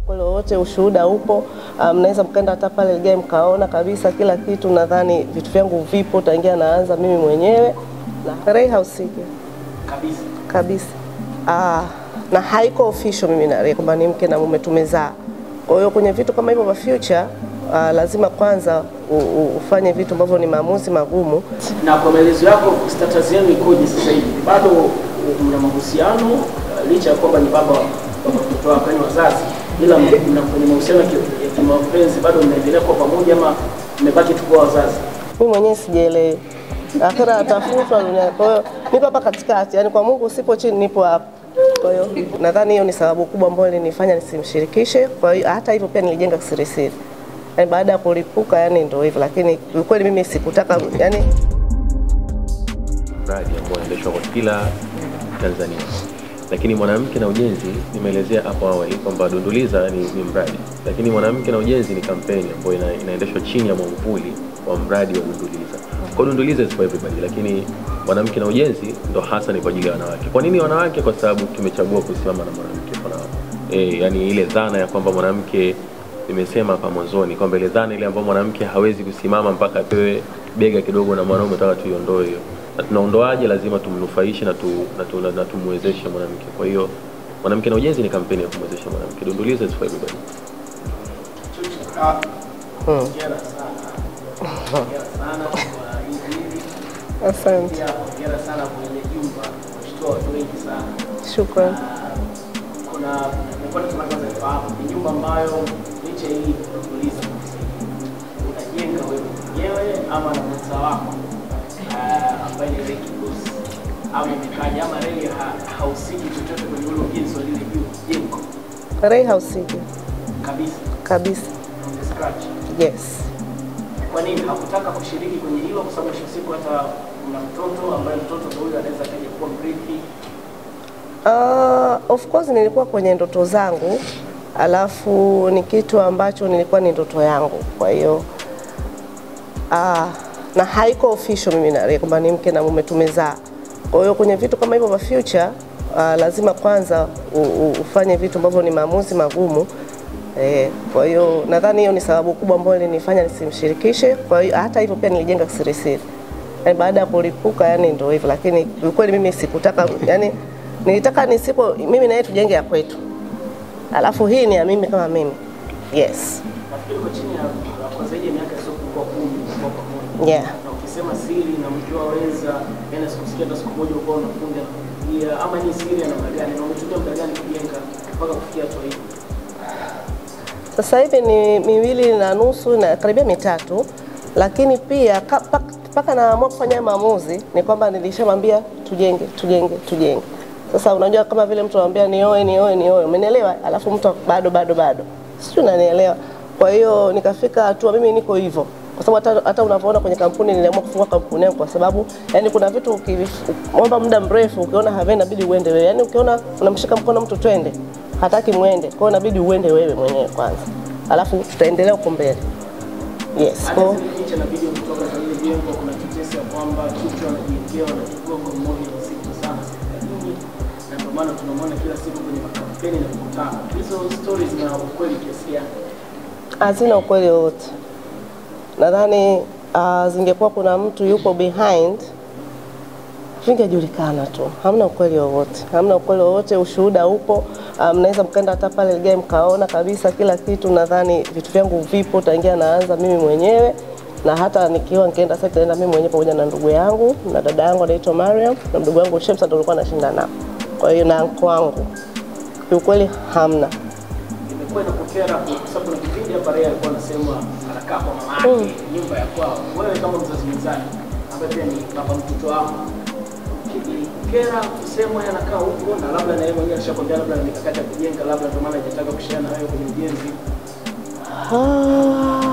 Kwa wote ushuhuda upo, mnaweza mkaenda hata pale game kaona kabisa kila kitu. Nadhani vitu vyangu vipo tangia naanza mimi mwenyewe na Ray hausiki kabisa kabisa. Na haiko official mimi na Ray kwamba ni mke na mume tumezaa. Kwa hiyo kwenye vitu kama hivyo vya future lazima kwanza ufanye vitu ambavyo ni maamuzi magumu. Na kwa maelezo yako, status yenu ikoje sasa hivi? Bado mna mahusiano licha ya kwamba ni baba mtoto wako ni wazazi, ila mna kwenye mahusiano ya kimapenzi bado mnaendelea kwa pamoja ama mmebaki tu kwa wazazi? Mimi mwenyewe sijaelewa. Akhira atafutwa dunia. Kwa hiyo nipo hapa katikati, yani kwa Mungu usipo chini nipo hapa. Kwa hiyo nadhani hiyo ni sababu kubwa ambayo ilinifanya nisimshirikishe. Kwa hiyo hata hivyo pia nilijenga siri. Yani baada ya kulipuka yani ndio hivyo, lakini kweli mimi sikutaka yani mradi ambao unaendeshwa kwa kila Tanzania. Lakini mwanamke na ujenzi nimeelezea hapo awali kwamba Dunduliza ni mradi. Lakini mwanamke na ujenzi ni kampeni ambayo inaendeshwa chini ya mwamvuli wa mradi wa Dunduliza. Kwa Dunduliza is for everybody, lakini mwanamke na ujenzi ndo hasa ni kwa ajili ya wanawake. Kwa nini wanawake? Kwa sababu tumechagua kusimama na mwanamke kwa yani ile dhana ya kwamba mwanamke, nimesema hapa mwanzoni kwamba ile dhana ile ambayo mwanamke hawezi kusimama mpaka apewe bega kidogo na mwanaume, nataka tuiondoe hiyo. Na tunaondoaje? Lazima tumnufaishe na tumwezeshe mwanamke. Kwa hiyo mwanamke na ujenzi ni kampeni ya kumwezesha mwanamke. Dunduliza is for everybody. Asante. Hongera sana kwa ile jumba, kushtua watu wengi sana. Shukrani. Kuna nilikuwa tunaanza kufahamu ni nyumba ambayo licha hii Dunduliza unajenga wewe mwenyewe ama na mwenza wako ambaye ni Ray Kigosi, au imekaja ama Ray hausiki chochote kwenye ule ujenzi wa lile jengo? Ray hausiki kabisa kabisa. From the scratch. Yes. Kwa nini hakutaka kushiriki kwenye hilo? Kwa sababu siku hata kuna mtoto ambaye mtoto huyu anaweza kaja kuwa mrithi. Of course nilikuwa kwenye ndoto zangu, alafu ni kitu ambacho nilikuwa ni ndoto yangu. Kwa hiyo na haiko official mimi na Ray kwamba ni mke na mume tumezaa. Kwa hiyo kwenye vitu kama hivyo vya future lazima kwanza ufanye vitu ambavyo ni maamuzi magumu. Kwa hiyo nadhani hiyo ni sababu kubwa ambayo ilinifanya nisimshirikishe. Kwa hiyo hata hivyo pia nilijenga siri. Yani baada ya kulipuka yani ndio hivyo, lakini kweli mimi sikutaka, yani nilitaka mimi na yeye tujenge ya kwetu. Alafu hii ni ya mimi kama mimi. Yes. Nafikiri kwa chini ya kwa zaidi ya miaka sio kwa 10 kwa pamoja. Yeah. Na ukisema siri na mkiwa wenza, yani sikusikia hata siku moja uko unafunga ama ni siri ya namna gani na umetumia muda gani kujenga mpaka kufikia hatua hii? Sasa hivi ni 2.5 na karibia 3, lakini pia mpaka naamua kufanya maamuzi ni kwamba nilishamwambia tujenge. Sasa unajua kama vile mtu anambia nioe, umenielewa? Alafu mtu bado. Sio, unanielewa? Kwa hiyo nikafika hatua mimi niko hivyo. Kwa sababu hata unavyoona kwenye kampuni niliamua kufungua kampuni yangu kwa sababu yani kuna vitu ukiomba muda mrefu ukiona havena inabidi uende wewe. Yani ukiona unamshika mkono mtu twende, hataki muende. Kwa hiyo inabidi uende wewe mwenyewe kwanza. Alafu tutaendelea huko mbele. Yes. Kwa picha na video kutoka kwenye jengo kuna tetesi ya kwamba kitu anajiingia na chukua kwa mmoja mzito sana serikalini, na ndio maana tunamwona kila siku kwenye kampeni na mikutano. Hizo stories zina ukweli kiasi gani? Hazina ukweli wote. Nadhani zingekuwa kuna mtu yuko behind vingejulikana tu. Hamna ukweli wowote. Ushuhuda upo. Mnaweza mkaenda hata pale game kaona kabisa kila kitu. Nadhani vitu vyangu vipo tangia naanza mimi mwenyewe, na hata nikienda sasa naenda mimi mwenyewe pamoja na ndugu yangu na dada yangu anaitwa Mariam na ndugu yangu Shemsa ndio alikuwa anashinda nao. Kwa hiyo na anko wangu ukweli hamna. Imekuwa inakukera kwa sababu kuna kipindi hapa Ray alikuwa anasema anakaa kwa mama yake nyumba ya kwao. Wewe kama mzazi mwenzake ambaye pia ni baba mtoto wako, kera kusema anakaa huko na labda na yeye mwenyewe alishakwambia labda mikakati ya kujenga, labda ndio maana hajataka kushare na wewe kwenye ujenzi?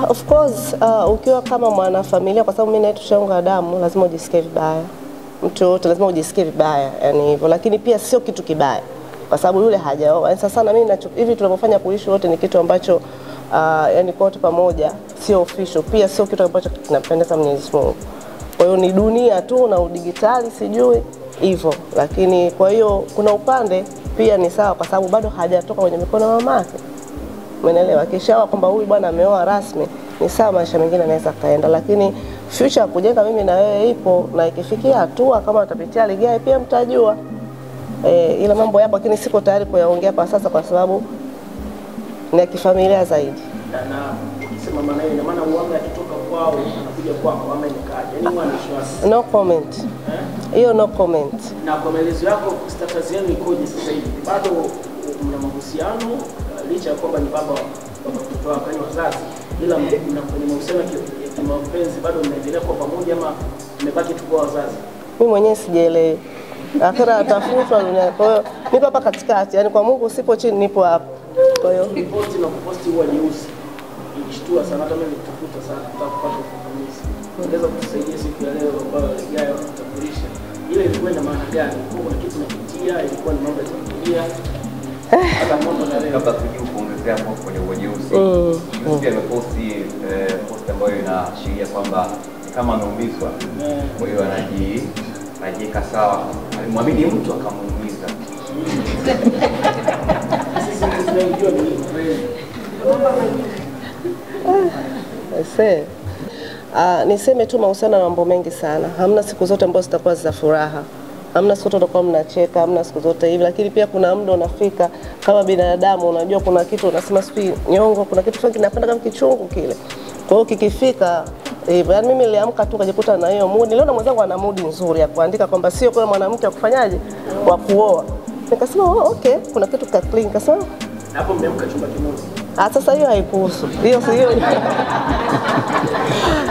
Of course ukiwa kama mwana familia, kwa sababu mimi na yeye tushaunga damu, lazima ujisikie vibaya. Mtu wote lazima ujisikie vibaya, yani hivyo. Lakini pia sio kitu kibaya kwa sababu yule hajaoa. Sasa na mimi hivi tunavyofanya kuishi wote ni kitu ambacho yani kwa wote pamoja, sio official. Pia sio kitu ambacho kinapendeza Mwenyezi Mungu. Kwa hiyo ni dunia tu na udigitali sijui hivyo. Lakini kwa hiyo kuna upande pia ni sawa kwa sababu bado hajatoka kwenye mikono ya mamake. Umeelewa? Kishawa kwamba huyu bwana ameoa rasmi, ni sawa, maisha mengine yanaweza kaenda, lakini future ya kujenga mimi na wewe ipo, na ikifikia hatua kama utapitia ligai pia mtajua. Ile mambo yapo, lakini siko tayari kuyaongea kwa sasa kwa sababu ni ya kifamilia zaidi. Na ukisema maana ina maana uanga akitoka kwao anakuja kwako ama inakaje? Yaani wanashwasi. No comment. Hiyo no comment. Na kwa maelezo yako status yenu ikoje sasa hivi? Bado mna mahusiano licha ya kwamba ni baba wa mtoto wako ni wazazi, ila mna kwenye mahusiano ya kimapenzi bado mnaendelea kwa pamoja ama mmebaki tu kwa wazazi? Mimi mwenyewe sijaelewi. Akhira atafutwa dunia. Kwa hiyo niko hapa katikati, yani kwa Mungu sipo chini, nipo hapa. Kwa hiyo ripoti na kuposti huwa nyeusi ilishtua sana, hata mimi nitafuta sana kutaka kupata ufafanuzi. Ungeweza kutusaidia siku ya leo ambayo ligai wanatambulisha, ile ilikuwa ina maana gani? Kuna kitu napitia, ilikuwa ni mambo ya familia hata mambo na leo. Kabla tujue kuongezea hapo kwenye nyeusi, pia ameposti post ambayo inaashiria kwamba kama ameumizwa, kwa hiyo anajiweka sawa, alimwamini mtu akamuumiza. Niseme tu mahusiano na mambo mengi sana. Hamna siku zote ambazo zitakuwa za furaha. Hamna siku zote kwa mnacheka, hamna siku zote hivi, lakini pia kuna muda unafika kama binadamu, unajua kuna kitu unasema sipi nyongo, kuna kitu fulani kinapanda kama kichungu kile. Kwa hiyo kikifika hivyo, yani mimi niliamka tu kujikuta na hiyo mood. Niliona mwenzangu ana mood nzuri ya kuandika kwamba sio kwa mwanamke akufanyaje wa kuoa. Nikasema okay, kuna kitu ka clean. Nikasema hapo mmeamka chumba kimoja. Sasa hiyo haikuhusu. Hiyo si hiyo.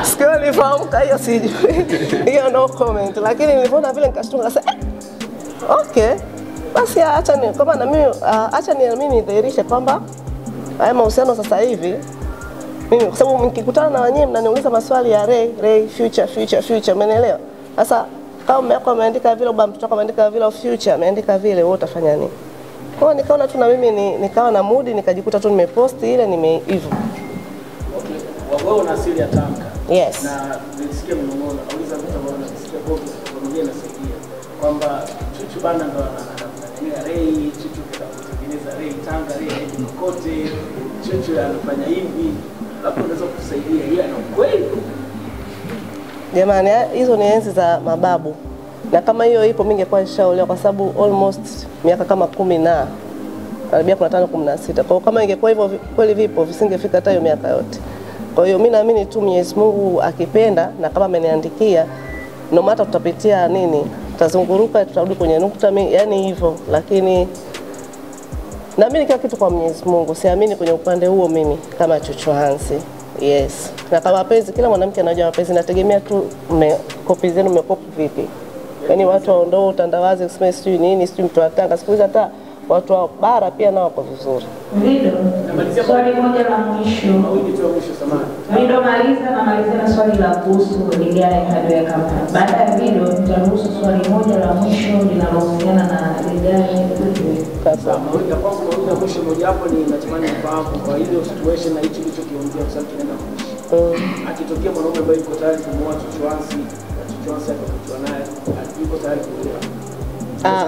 Sikio nilifahamka hiyo sijui. Hiyo no comment. Lakini nilipoona vile nikashtuka sasa okay. Basi acha ni kama na mimi acha ni mimi nidhihirishe kwamba haya mahusiano sasa hivi mimi kwa sababu mkikutana na wenyewe mnaniuliza maswali ya Ray future, umeelewa? Sasa kama mmeko ameandika vile, baba mtoto ameandika vile, future ameandika vile, wewe utafanya nini? Kwa nikaona tu na mimi nikawa na mood, nikajikuta tu nimepost ile hivyo. Okay. Wewe una asili ya Tanga. Yes. Na nilisikia mnono, nauliza mtu ambaye anasikia kwa familia nasaidia kwamba Chuchu bana ndo anafanya Ray, Chuchu kutengeneza Ray Tanga, Ray kote, Chuchu anafanya hivi. Hapo unaweza kusaidia yeye na kweli. Jamani, hizo ni enzi za mababu. Na kama hiyo ipo mimi ningekuwa nishaolewa kwa sababu almost miaka kama 10 na karibia 15 16. Kwa hiyo kama ingekuwa hivyo kweli vipo visingefika hata hiyo miaka yote. Kwa hiyo mimi naamini tu Mwenyezi Mungu akipenda na kama ameniandikia no matter tutapitia nini, tutazunguruka tutarudi kwenye nukta yani hivyo, lakini naamini kila kitu kwa Mwenyezi Mungu. Siamini kwenye upande huo mimi kama Chuchu Hansi. Yes. Na kama mapenzi, kila mwanamke anajua mapenzi, nategemea tu kopi zenu mmekopi vipi. Yaani watu waondoe utandawazi kusema sijui nini, sijui mtu atanga, siku hizi hata watu wa bara pia nao wako vizuri. Video. Swali moja la mwisho. Video maliza na swali la kuhusu ligai kado ya kampani. Baada ya video tutaruhusu swali moja la mwisho linalohusiana na ligai. Sasa mmoja kwangu mmoja mwisho moja hapo ni natamani kufahamu kwa hiyo situation na hicho kilichokiongea kwa sababu kinaenda kuishi. Akitokea mwanaume ambaye yuko tayari kumwoa Chuchu Hansi, Chuchu Hansi akakutwa naye, yuko tayari kuolewa.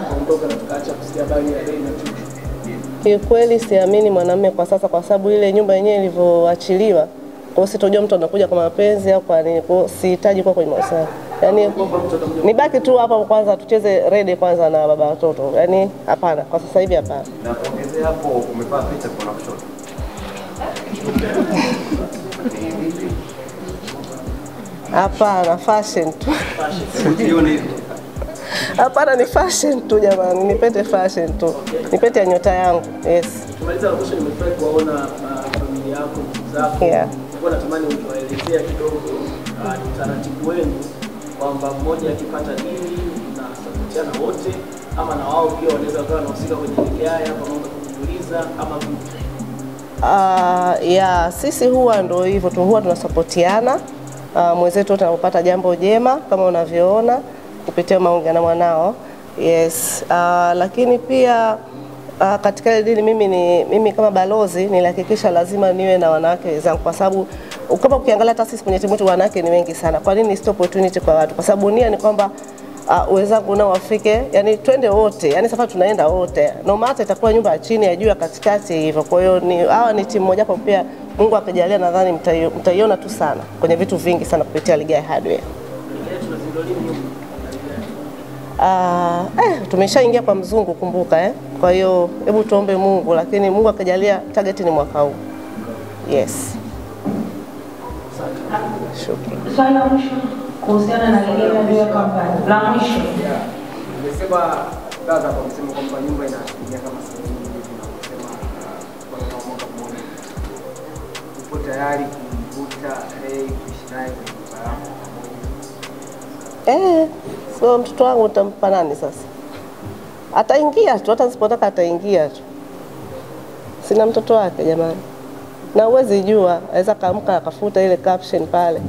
Kuondoka na tukaacha kusikia habari ya Ray na Chuchu. Kiukweli siamini mwanamume kwa sasa kwa sababu ile nyumba yenyewe ilivyoachiliwa. Kwa hiyo sitojua mtu anakuja kwa mapenzi au kwa nini. Kwa hiyo sihitaji kuwa kwenye mahusiano. Yaani nibaki tu hapa kwanza tucheze rede kwanza na baba watoto. Yaani hapana, kwa sasa hivi hapana. Na kuongezea hapo umevaa picha kwa kushoto. Hapana, fashion tu. Usione hapana, ni fashion tu jamani, nipende fashion tu. Nipende ya nyota yangu. Yes. Tumaliza na mwisho nimefurahi kuona familia yako, zako. Yeah. Nilikuwa natamani utuelezea kidogo utaratibu wenu kwamba mmoja akipata dili na sapotiana wote ama na wao pia wanaweza kuwa wanahusika kwenye ligai hapa mambo kujiuliza ama vipi? Sisi huwa ndo hivyo tu, huwa tunasapotiana. Mwenzetu wote anapopata jambo jema kama unavyoona kupitia maongezi na mwanao. Yes. Lakini pia katika ile dini mimi kama balozi nilihakikisha lazima niwe na wanawake wenzangu kwa sababu kama ukiangalia hata sisi kwenye timu yetu wanawake ni wengi sana. Kwa nini stop opportunity kwa watu? Kwa sababu nia ni kwamba wenzangu nao wafike, yani twende wote, yani safari tunaenda wote. No matter itakuwa nyumba ya chini, ya juu, ya katikati hivyo. Kwa hiyo hawa ni timu moja hapo, pia Mungu akijalia nadhani mtaiona tu sana kwenye vitu vingi sana kupitia Ligai Hardware. Tumeshaingia kwa mzungu kumbuka Kwa hiyo hebu tuombe Mungu, lakini Mungu akijalia target ni mwaka huu. Yes. Shukrani. Swali la mwisho kuhusiana na Ligai Hardware Company. La mwisho. Nimesema dada kwa msemo kwamba nyumba inafikia kama sehemu hivi na kusema kwa mwaka mmoja. Upo tayari kumvuta kuishi naye kwenye nyumba yako pamoja? So mtoto wangu utampa nani sasa? Ataingia tu, hata nisipotaka ataingia tu. Sina mtoto wake jamani. Na uwezi jua, aweza kaamka akafuta ile caption pale.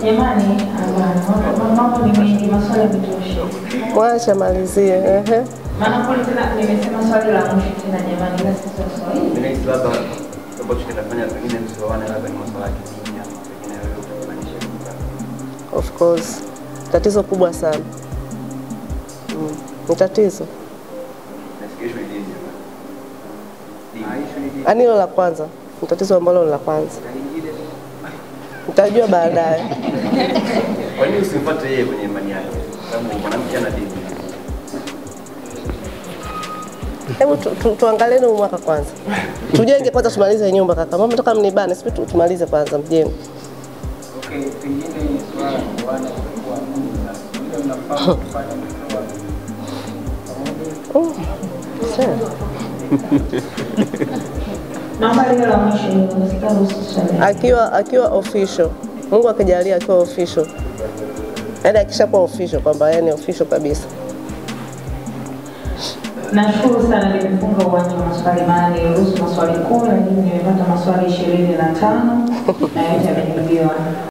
Jamani, mambo ni mengi, maswali yametosha. Mwacha malizie. Maana kule tena nimesema swali la mwisho tena jamani, ila sio swali. Mimi labda sababu tutafanya pengine msiwaone labda ni maswala ya kidini ama pengine wewe utafananisha. Of course. Tatizo kubwa sana. Ni tatizo. Ani hilo la kwanza. Ni tatizo ambalo ni la kwanza. Nitajua baadaye. Kwa nini usimfuate yeye kwenye imani yake? Sababu mwanamke ana dini. Hebu tuangalie ni mwaka kwanza. Tujenge kwanza, tumalize nyumba kaka. Mama toka mnibane, sisi tumalize kwanza mjengo. Okay, pengine swala bwana kwa ndio mnafaa kufanya Sawa. Naomba lile la mwisho usiruhusu akiwa official. Mungu akijalia akiwa official. Yaani akishakuwa official kwamba yeye ni official kabisa. Nashukuru sana, nimefunga uwanja wa maswali, maana niliruhusu maswali 10 lakini nimepata maswali 25 na yote yamejibiwa.